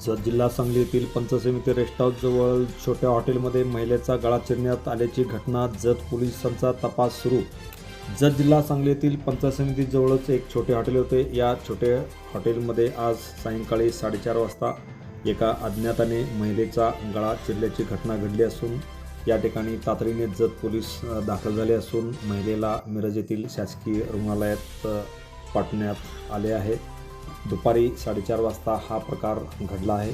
जत जिल्हा सांगली येथील पंचसमिती rest house जवळ छोट्या हॉटेलमध्ये महिलेचा गळा चिरण्यात आल्याची घटना. जत पोलिसांचा तपास सुरू. जत जिल्हा सांगली येथील पंचसमिती जवळच एक छोटे हॉटेल होते. या छोट्या हॉटेलमध्ये आज सायंकाळी 4:30 वाजता एका अज्ञाताने महिलेचा गळा चिरल्याची घटना घडली असून या ठिकाणी तातडीने जत पोलीस दाखल झाले असून महिलेला मिरज येथील शासकीय रुग्णालयात पाठवण्यात आले आहे. दुपारी 4:30 वाजता हा प्रकार घडला आहे.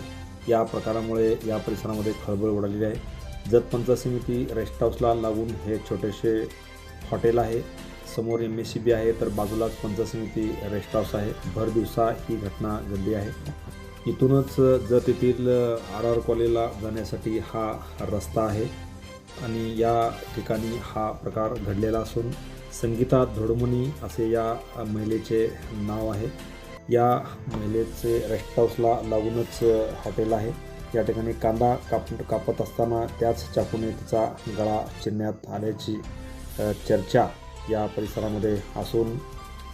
या प्रकारामुळे या परिसरामध्ये खळबळ उडालेली आहे. जत पंचसमिती रेस्ट हाऊसला लागून हे छोटेसे हॉटेल आहे. समोर MSCB आहे तर बाजूलाच पंचसमिती रेस्ट हाऊस आहे. भर दिवसा ही घटना घडली आहे. इथूनच जत येथील RR कॉलेजला जाण्यासाठी हा रस्ता आहे आणि या ठिकाणी हा प्रकार घडलेला असून संगीता धोडमणी असे या महिलेचे नाव आहे. या महिलेचे रेस्ट हाऊसला लागूनच हॉटेल आहे. या ठिकाणी कांदा कापत असताना त्याच चाकूने तिचा गळा चिरण्यात आल्याची चर्चा या परिसरामध्ये असून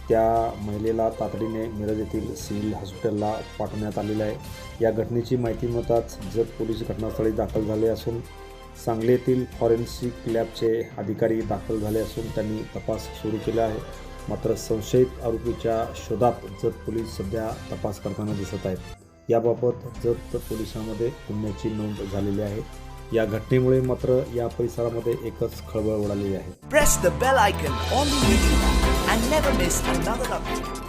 त्या महिलेला तातडीने मिरज येथील सिव्हिल हॉस्पिटलला पाठवण्यात आलेलं आहे. या घटनेची माहिती मिळताच जत पोलीस घटनास्थळी दाखल झाले असून सांगली येथील फॉरेन्सिक लॅबचे अधिकारी दाखल झाले असून त्यांनी तपास सुरू केला आहे. मात्र संशयित आरोपीच्या शोधात जत पोलीस सध्या तपास करताना दिसत आहेत. याबाबत जत पोलिसांमध्ये गुन्ह्याची नोंद झालेली आहे. या घटनेमुळे मात्र या परिसरामध्ये एकच खळबळ उडालेली आहे. Press the bell icon on the YouTube and never miss another update.